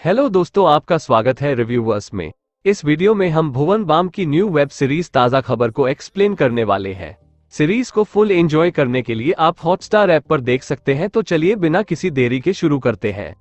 Hello दोस्तों, आपका स्वागत है रिव्यूअर्स में। इस वीडियो में हम भुवन बाम की न्यू वेब सीरीज ताज़ा खबर को एक्सप्लेन करने वाले हैं। सीरीज को फुल एंजॉय करने के लिए आप हॉटस्टार ऐप पर देख सकते हैं। तो चलिए बिना किसी देरी के शुरू करते हैं।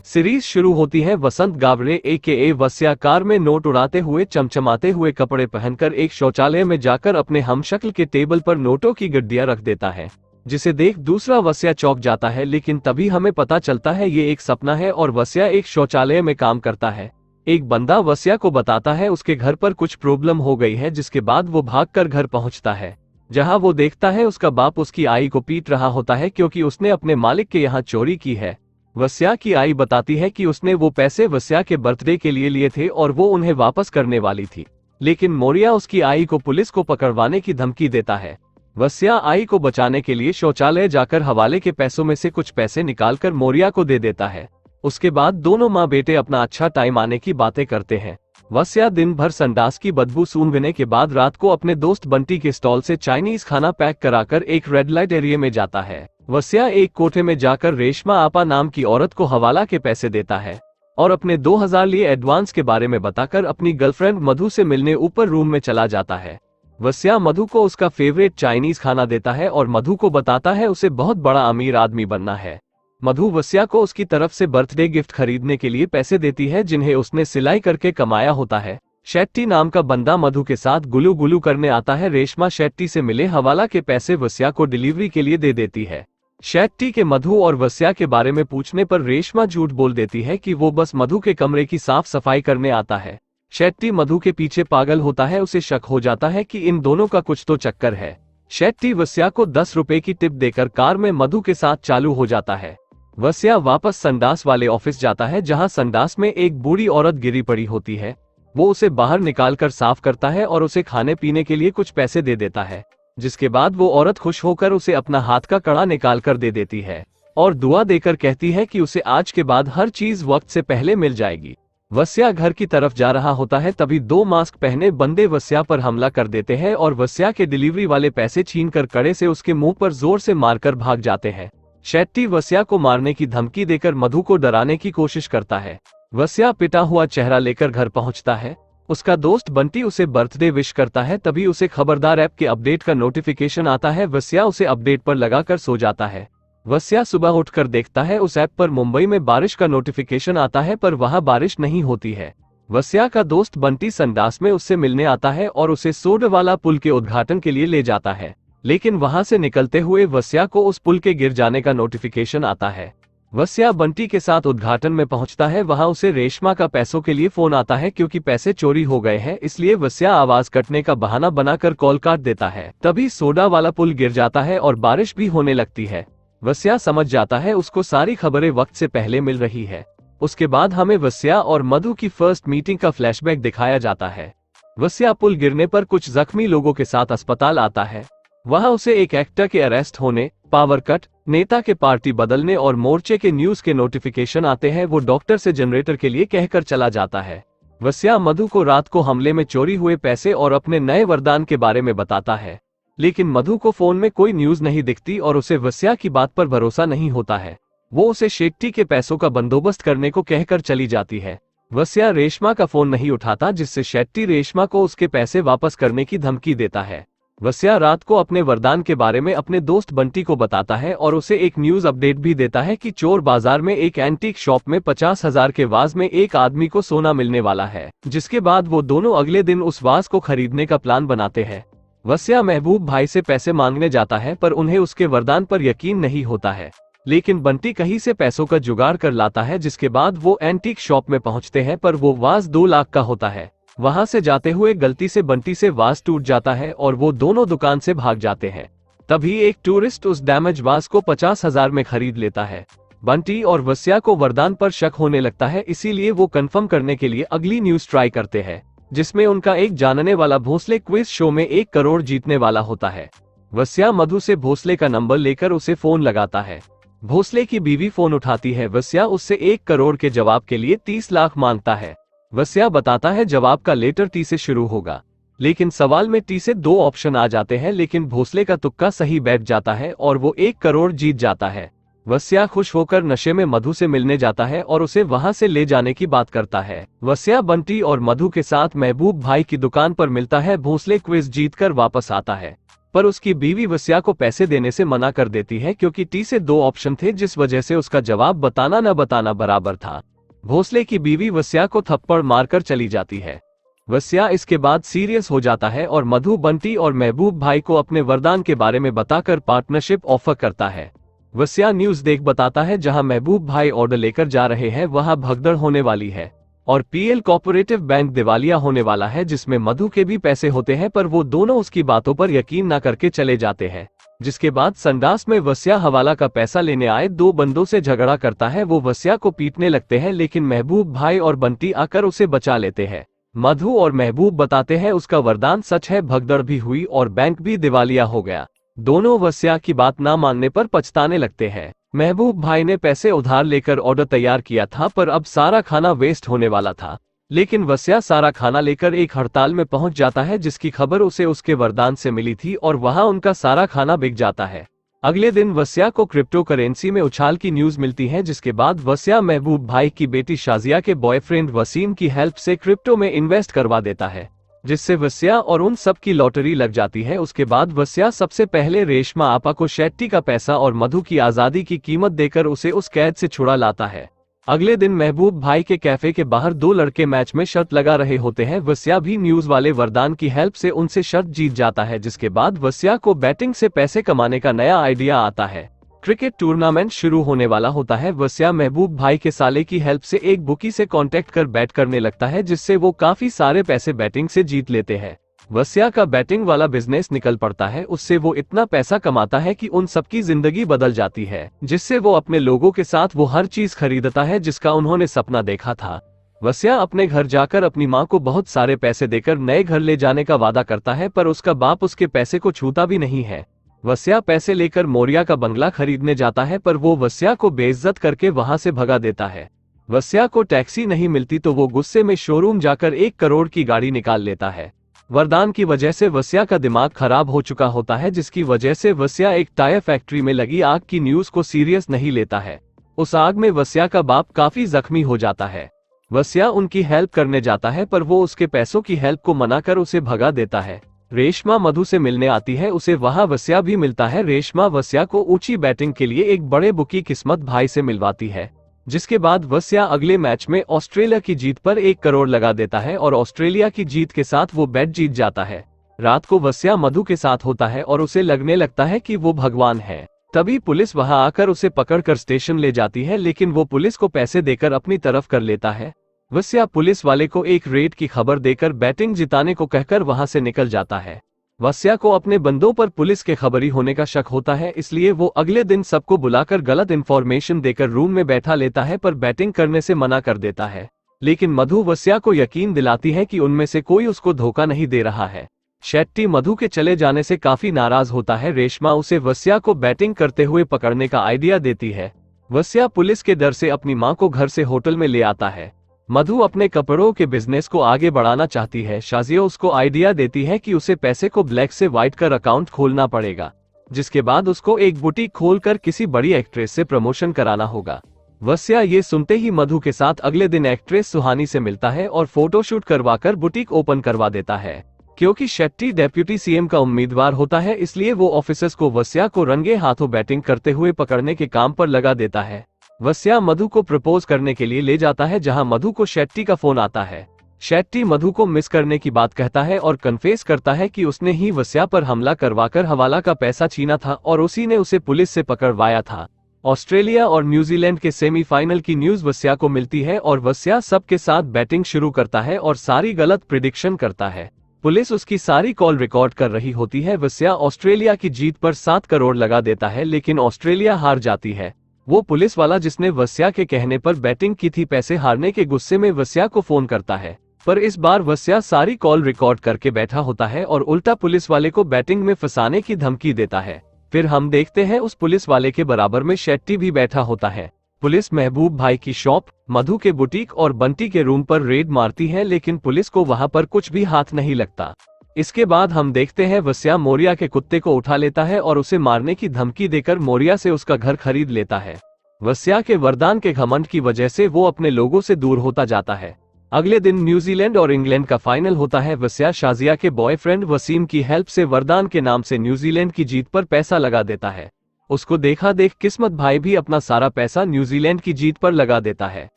सीरीज शुरू होती है वसंत गावड़े AKA वस्या कार में नोट उड़ाते हुए चमचमाते हुए कपड़े पहनकर एक शौचालय में जाकर अपने हमशक्ल के टेबल पर नोटों की गड्डियां रख देता है, जिसे देख दूसरा वस्या चौंक जाता है। लेकिन तभी हमें पता चलता है ये एक सपना है और वस्या एक शौचालय में काम करता है। एक बंदा वस्या को बताता है उसके घर पर कुछ प्रॉब्लम हो गई है, जिसके बाद वो भागकर घर पहुंचता है, जहां वो देखता है उसका बाप उसकी आई को पीट रहा होता है क्योंकि उसने अपने मालिक के यहाँ चोरी की है। वस्या की आई बताती है कि उसने वो पैसे वस्या के बर्थडे के लिए लिए थे और वो उन्हें वापस करने वाली थी, लेकिन मोरिया उसकी आई को पुलिस को पकड़वाने की धमकी देता है। वस्या आई को बचाने के लिए शौचालय जाकर हवाले के पैसों में से कुछ पैसे निकालकर मोरिया को दे देता है। उसके बाद दोनों माँ बेटे अपना अच्छा टाइम आने की बातें करते हैं। वस्या दिन भर संडास की बदबू सूंघने के बाद रात को अपने दोस्त बंटी के स्टॉल से चाइनीज खाना पैक कराकर एक रेड लाइट एरिया में जाता है। वस्या एक कोठे में जाकर रेशमा आपा नाम की औरत को हवाला के पैसे देता है और अपने 2000 लिए एडवांस के बारे में बताकर अपनी गर्लफ्रेंड मधु से मिलने ऊपर रूम में चला जाता है। वस्या मधु को उसका फेवरेट चाइनीज खाना देता है और मधु को बताता है उसे बहुत बड़ा अमीर आदमी बनना है। मधु वस्या को उसकी तरफ से बर्थडे गिफ्ट खरीदने के लिए पैसे देती है, जिन्हें उसने सिलाई करके कमाया होता है। शेट्टी नाम का बंदा मधु के साथ गुलू गुलू करने आता है। रेशमा शेट्टी से मिले हवाला के पैसे वस्या को डिलीवरी के लिए दे देती है। शेट्टी के मधु और वस्या के बारे में पूछने पर रेशमा झूठ बोल देती है कि वो बस मधु के कमरे की साफ सफाई करने आता है। शेट्टी मधु के पीछे पागल होता है, उसे शक हो जाता है कि इन दोनों का कुछ तो चक्कर है। शेट्टी वस्या को 10 रुपए की टिप देकर कार में मधु के साथ चालू हो जाता है। वस्या वापस संडास वाले ऑफिस जाता है, जहां संडास में एक बूढ़ी औरत गिरी पड़ी होती है। वो उसे बाहर निकालकर साफ करता है और उसे खाने पीने के लिए कुछ पैसे दे देता है, जिसके बाद वो औरत खुश होकर उसे अपना हाथ का कड़ा निकाल कर दे देती है और दुआ देकर कहती है कि उसे आज के बाद हर चीज वक्त से पहले मिल जाएगी। वस्या घर की तरफ जा रहा होता है, तभी 2 मास्क पहने बंदे वस्या पर हमला कर देते हैं और वस्या के डिलीवरी वाले पैसे छीनकर कड़े से उसके मुंह पर जोर से मारकर भाग जाते हैं। शेट्टी वस्या को मारने की धमकी देकर मधु को डराने की कोशिश करता है। वस्या पिटा हुआ चेहरा लेकर घर पहुंचता है। उसका दोस्त बंटी उसे बर्थडे विश करता है, तभी उसे खबरदार ऐप के अपडेट का नोटिफिकेशन आता है। वस्या उसे अपडेट पर लगाकर सो जाता है। वस्या सुबह उठकर देखता है उस ऐप पर मुंबई में बारिश का नोटिफिकेशन आता है, पर वहां बारिश नहीं होती है। वस्या का दोस्त बंटी संडास में उससे मिलने आता है और उसे सोडवाला पुल के उद्घाटन के लिए ले जाता है, लेकिन वहां से निकलते हुए वस्या को उस पुल के गिर जाने का नोटिफिकेशन आता है। वस्या बंटी के साथ उद्घाटन में पहुंचता है। वहां उसे रेशमा का पैसों के लिए फोन आता है, क्योंकि पैसे चोरी हो गए हैं, इसलिए वस्या आवाज कटने का बहाना बनाकर कॉल काट देता है। तभी सोडा वाला पुल गिर जाता है और बारिश भी होने लगती है। वस्या समझ जाता है उसको सारी खबरें वक्त से पहले मिल रही है। उसके बाद हमें वस्या और मधु की फर्स्ट मीटिंग का फ्लैशबैक दिखाया जाता है। वस्या पुल गिरने पर कुछ जख्मी लोगों के साथ अस्पताल आता है। वहां उसे एक एक्टर के अरेस्ट होने, पावर कट, नेता के पार्टी बदलने और मोर्चे के न्यूज के नोटिफिकेशन आते हैं। वो डॉक्टर से जनरेटर के लिए कहकर चला जाता है। वस्या मधु को रात को हमले में चोरी हुए पैसे और अपने नए वरदान के बारे में बताता है, लेकिन मधु को फोन में कोई न्यूज नहीं दिखती और उसे वस्या की बात पर भरोसा नहीं होता है। वो उसे शेट्टी के पैसों का बंदोबस्त करने को कहकर चली जाती है। वस्या रेशमा का फोन नहीं उठाता, जिससे शेट्टी रेशमा को उसके पैसे वापस करने की धमकी देता है। वस्या रात को अपने वरदान के बारे में अपने दोस्त बंटी को बताता है और उसे एक न्यूज अपडेट भी देता है कि चोर बाजार में एक एंटीक शॉप में 50,000 के वाज में एक आदमी को सोना मिलने वाला है, जिसके बाद वो दोनों अगले दिन उस वाज को खरीदने का प्लान बनाते हैं। वस्या महबूब भाई से पैसे मांगने जाता है, पर उन्हें उसके वरदान पर यकीन नहीं होता है, लेकिन बंटी कहीं से पैसों का जुगाड़ कर लाता है, जिसके बाद वो एंटीक शॉप में पहुंचते हैं, पर वो वाज 2 लाख का होता है। वहां से जाते हुए गलती से बंटी से वाज टूट जाता है और वो दोनों दुकान से भाग जाते हैं। तभी एक टूरिस्ट उस डैमेज वाज को 50,000 में खरीद लेता है। बंटी और वस्या को वरदान पर शक होने लगता है, इसीलिए वो कंफर्म करने के लिए अगली न्यूज ट्राई करते हैं, जिसमें उनका एक जानने वाला भोसले क्विज शो में 1 करोड़ जीतने वाला होता है। वस्या मधु से भोसले का नंबर लेकर उसे फोन लगाता है। भोसले की बीवी फोन उठाती है। वस्या उससे 1 करोड़ के जवाब के लिए 30 लाख मांगता है। वस्या बताता है जवाब का लेटर टी से शुरू होगा। लेकिन सवाल में टी से 2 ऑप्शन आ जाते हैं, लेकिन भोसले का तुक्का सही बैठ जाता है और वो 1 करोड़ जीत जाता है। वस्या खुश होकर नशे में मधु से मिलने जाता है और उसे वहां से ले जाने की बात करता है। वस्या बंटी और मधु के साथ महबूब भाई की दुकान पर मिलता है। भोसले क्विज जीतकर वापस आता है, पर उसकी बीवी वस्या को पैसे देने से मना कर देती है क्योंकि टी से 2 ऑप्शन थे, जिस वजह से उसका जवाब बताना न बताना बराबर था। भोसले की बीवी वस्या को थप्पड़ मारकर चली जाती है। वस्या इसके बाद सीरियस हो जाता है और मधु, बंटी और महबूब भाई को अपने वरदान के बारे में बताकर पार्टनरशिप ऑफर करता है। वस्या न्यूज़ देख बताता है जहां महबूब भाई ऑर्डर लेकर जा रहे हैं वहां भगदड़ होने वाली है और पीएल कोऑपरेटिव बैंक दिवालिया होने वाला है, जिसमें मधु के भी पैसे होते हैं, पर वो दोनों उसकी बातों पर यकीन न करके चले जाते हैं। जिसके बाद संडास में वस्या हवाला का पैसा लेने आए 2 बंदों से झगड़ा करता है। वो वस्या को पीटने लगते हैं, लेकिन महबूब भाई और बंटी आकर उसे बचा लेते हैं। मधु और महबूब बताते हैं उसका वरदान सच है, भगदड़ भी हुई और बैंक भी दिवालिया हो गया। दोनों वस्या की बात ना मानने पर पछताने लगते हैं। महबूब भाई ने पैसे उधार लेकर ऑर्डर तैयार किया था, पर अब सारा खाना वेस्ट होने वाला था। लेकिन वस्या सारा खाना लेकर एक हड़ताल में पहुंच जाता है, जिसकी खबर उसे उसके वरदान से मिली थी और वहां उनका सारा खाना बिक जाता है। अगले दिन वस्या को क्रिप्टो करेंसी में उछाल की न्यूज मिलती है, जिसके बाद वस्या महबूब भाई की बेटी शाजिया के बॉयफ्रेंड वसीम की हेल्प से क्रिप्टो में इन्वेस्ट करवा देता है, जिससे वस्या और उन सब की लॉटरी लग जाती है। उसके बाद वस्या सबसे पहले रेशमा आपा को शेट्टी का पैसा और मधु की आजादी की कीमत देकर उसे उस कैद से छुड़ा लाता है। अगले दिन महबूब भाई के कैफे के बाहर 2 लड़के मैच में शर्त लगा रहे होते हैं। वस्या भी न्यूज वाले वरदान की हेल्प से उनसे शर्त जीत जाता है, जिसके बाद वस्या को बैटिंग से पैसे कमाने का नया आइडिया आता है। क्रिकेट टूर्नामेंट शुरू होने वाला होता है। वस्या महबूब भाई के साले की हेल्प से एक बुकी से कांटेक्ट कर बैट करने लगता है, जिससे वो काफी सारे पैसे बैटिंग से जीत लेते हैं। वस्या का बैटिंग वाला बिजनेस निकल पड़ता है। उससे वो इतना पैसा कमाता है कि उन सबकी जिंदगी बदल जाती है, जिससे वो अपने लोगों के साथ वो हर चीज खरीदता है जिसका उन्होंने सपना देखा था। वस्या अपने घर जाकर अपनी माँ को बहुत सारे पैसे देकर नए घर ले जाने का वादा करता है, पर उसका बाप उसके पैसे को छूता भी नहीं है। वस्या पैसे लेकर मोरिया का बंगला खरीदने जाता है, पर वो वस्या को बेइज्जत करके वहां से भगा देता है। वस्या को टैक्सी नहीं मिलती तो वो गुस्से में शोरूम जाकर 1 करोड़ की गाड़ी निकाल लेता है। वरदान की वजह से वस्या का दिमाग खराब हो चुका होता है, जिसकी वजह से वस्या एक टायर फैक्ट्री में लगी आग की न्यूज को सीरियस नहीं लेता है। उस आग में वस्या का बाप काफी जख्मी हो जाता है। वस्या उनकी हेल्प करने जाता है, पर वो उसके पैसों की हेल्प को मना कर उसे भगा देता है। रेशमा मधु से मिलने आती है, उसे वहां वस्या भी मिलता है। रेशमा वस्या को ऊंची बैटिंग के लिए एक बड़े बुकी किस्मत भाई से मिलवाती है, जिसके बाद वस्या अगले मैच में ऑस्ट्रेलिया की जीत पर 1 करोड़ लगा देता है और ऑस्ट्रेलिया की जीत के साथ वो बैट जीत जाता है। रात को वस्या मधु के साथ होता है और उसे लगने लगता है कि वो भगवान है। तभी पुलिस वहां आकर उसे पकड़कर स्टेशन ले जाती है, लेकिन वो पुलिस को पैसे देकर अपनी तरफ कर लेता है। वस्या पुलिस वाले को एक रेड की खबर देकर बैटिंग जिताने को कहकर वहां से निकल जाता है। वस्या को अपने बंदों पर पुलिस के खबरी होने का शक होता है, इसलिए वो अगले दिन सबको बुलाकर गलत इन्फॉर्मेशन देकर रूम में बैठा लेता है, पर बैटिंग करने से मना कर देता है। लेकिन मधु वस्या को यकीन दिलाती है कि उनमें से कोई उसको धोखा नहीं दे रहा है। शेट्टी मधु के चले जाने से काफी नाराज होता है। रेशमा उसे वस्या को बैटिंग करते हुए पकड़ने का आइडिया देती है। वस्या पुलिस के डर से अपनी मां को घर से होटल में ले आता है। मधु अपने कपड़ों के बिजनेस को आगे बढ़ाना चाहती है। शाजिया उसको आइडिया देती है कि उसे पैसे को ब्लैक से व्हाइट कर अकाउंट खोलना पड़ेगा, जिसके बाद उसको एक बुटीक खोलकर किसी बड़ी एक्ट्रेस से प्रमोशन कराना होगा। वस्या ये सुनते ही मधु के साथ अगले दिन एक्ट्रेस सुहानी से मिलता है और फोटोशूट करवाकर बुटीक ओपन करवा देता है। क्योंकि शेट्टी डेप्यूटी सीएम का उम्मीदवार होता है, इसलिए वो ऑफिसर्स को वस्या को रंगे हाथों बैटिंग करते हुए पकड़ने के काम पर लगा देता है। वस्या मधु को प्रपोज करने के लिए ले जाता है, जहां मधु को शेट्टी का फोन आता है। शेट्टी मधु को मिस करने की बात कहता है और कन्फेस करता है कि उसने ही वस्या पर हमला करवाकर हवाला का पैसा छीना था और उसी ने उसे पुलिस से पकड़वाया था। ऑस्ट्रेलिया और न्यूजीलैंड के सेमीफाइनल की न्यूज वस्या को मिलती है और वस्या सबके साथ बैटिंग शुरू करता है और सारी गलत प्रिडिक्शन करता है। पुलिस उसकी सारी कॉल रिकॉर्ड कर रही होती है। वस्या ऑस्ट्रेलिया की जीत पर 7 करोड़ लगा देता है, लेकिन ऑस्ट्रेलिया हार जाती है। वो पुलिस वाला जिसने वस्या के कहने पर बैटिंग की थी, पैसे हारने के गुस्से में वस्या को फोन करता है, पर इस बार वस्या सारी कॉल रिकॉर्ड करके बैठा होता है और उल्टा पुलिस वाले को बैटिंग में फंसाने की धमकी देता है। फिर हम देखते हैं उस पुलिस वाले के बराबर में शेट्टी भी बैठा होता है। पुलिस महबूब भाई की शॉप, मधु के बुटीक और बंटी के रूम पर रेड मारती है, लेकिन पुलिस को वहां पर कुछ भी हाथ नहीं लगता। इसके बाद हम देखते हैं वस्या मोरिया के कुत्ते को उठा लेता है और उसे मारने की धमकी देकर मोरिया से उसका घर खरीद लेता है। वस्या के वरदान के घमंड की वजह से वो अपने लोगों से दूर होता जाता है। अगले दिन न्यूजीलैंड और इंग्लैंड का फाइनल होता है। वस्या शाजिया के बॉयफ्रेंड वसीम की हेल्प से वरदान के नाम से न्यूजीलैंड की जीत पर पैसा लगा देता है। उसको देखा देख किस्मत भाई भी अपना सारा पैसा न्यूजीलैंड की जीत पर लगा देता है,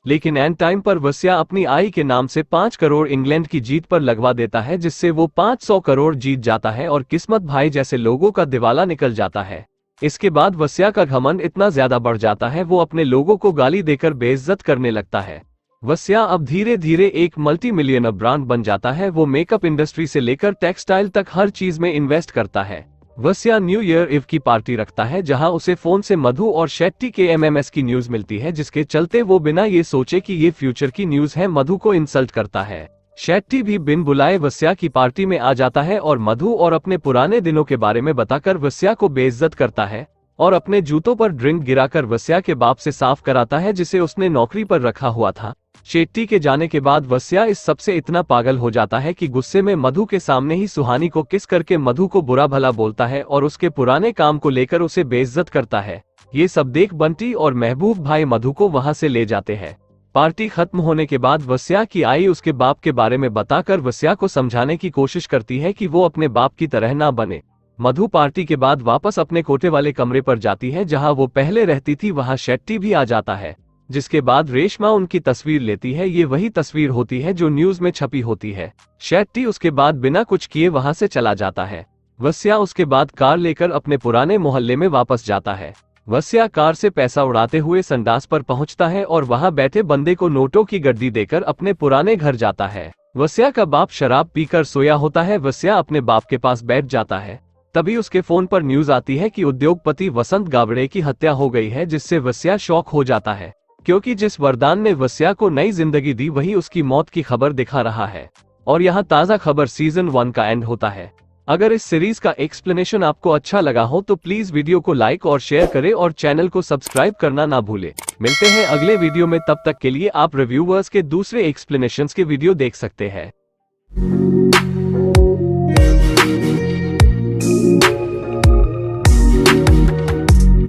लेकिन एंड टाइम पर वस्या अपनी आई के नाम से 5 करोड़ इंग्लैंड की जीत पर लगवा देता है, जिससे वो 500 करोड़ जीत जाता है और किस्मत भाई जैसे लोगों का दिवाला निकल जाता है। इसके बाद वस्या का घमंड इतना ज्यादा बढ़ जाता है, वो अपने लोगों को गाली देकर बेइज्जत करने लगता है। वस्या अब धीरे धीरे एक मल्टी मिलियनर ब्रांड बन जाता है। वो मेकअप इंडस्ट्री से लेकर टेक्सटाइल तक हर चीज में इन्वेस्ट करता है। वस्या न्यू ईयर इव की पार्टी रखता है, जहां उसे फोन से मधु और शेट्टी के एमएमएस की न्यूज मिलती है, जिसके चलते वो बिना ये सोचे कि ये फ्यूचर की न्यूज है मधु को इंसल्ट करता है। शेट्टी भी बिन बुलाए वस्या की पार्टी में आ जाता है और मधु और अपने पुराने दिनों के बारे में बताकर वस्या को बेइज्जत करता है और अपने जूतों पर ड्रिंक गिराकर वस्या के बाप से साफ कराता है, जिसे उसने नौकरी पर रखा हुआ था। शेट्टी के जाने के बाद वस्या इस सबसे इतना पागल हो जाता है कि गुस्से में मधु के सामने ही सुहानी को किस करके मधु को बुरा भला बोलता है और उसके पुराने काम को लेकर उसे बेइज्जत करता है। ये सब देख बंटी और महबूब भाई मधु को वहां से ले जाते हैं। पार्टी खत्म होने के बाद वस्या की आई उसके बाप के बारे में बताकर वस्या को समझाने की कोशिश करती है कि वो अपने बाप की तरह ना बने। मधु पार्टी के बाद वापस अपने कोटे वाले कमरे पर जाती है जहां वो पहले रहती थी। वहां शेट्टी भी आ जाता है, जिसके बाद रेशमा उनकी तस्वीर लेती है। ये वही तस्वीर होती है जो न्यूज में छपी होती है। शेट्टी उसके बाद बिना कुछ किए वहां से चला जाता है। वस्या उसके बाद कार लेकर अपने पुराने मोहल्ले में वापस जाता है। वस्या कार से पैसा उड़ाते हुए संडास पर पहुंचता है और वहां बैठे बंदे को नोटों की गड्डी देकर अपने पुराने घर जाता है। वस्या का बाप शराब पीकर सोया होता है। वस्या अपने बाप के पास बैठ जाता है। तभी उसके फोन पर न्यूज आती है कि उद्योगपति वसंत गावड़े की हत्या हो गई है, जिससे वस्या शॉक हो जाता है, क्योंकि जिस वरदान ने वस्या को नई जिंदगी दी वही उसकी मौत की खबर दिखा रहा है। और यहाँ ताज़ा खबर सीजन 1 का एंड होता है। अगर इस सीरीज का एक्सप्लेनेशन आपको अच्छा लगा हो तो प्लीज वीडियो को लाइक और शेयर करें और चैनल को सब्सक्राइब करना ना भूलें। मिलते हैं अगले वीडियो में, तब तक के लिए आप रिव्यूअर्स के दूसरे एक्सप्लेनेशंस के वीडियो देख सकते हैं।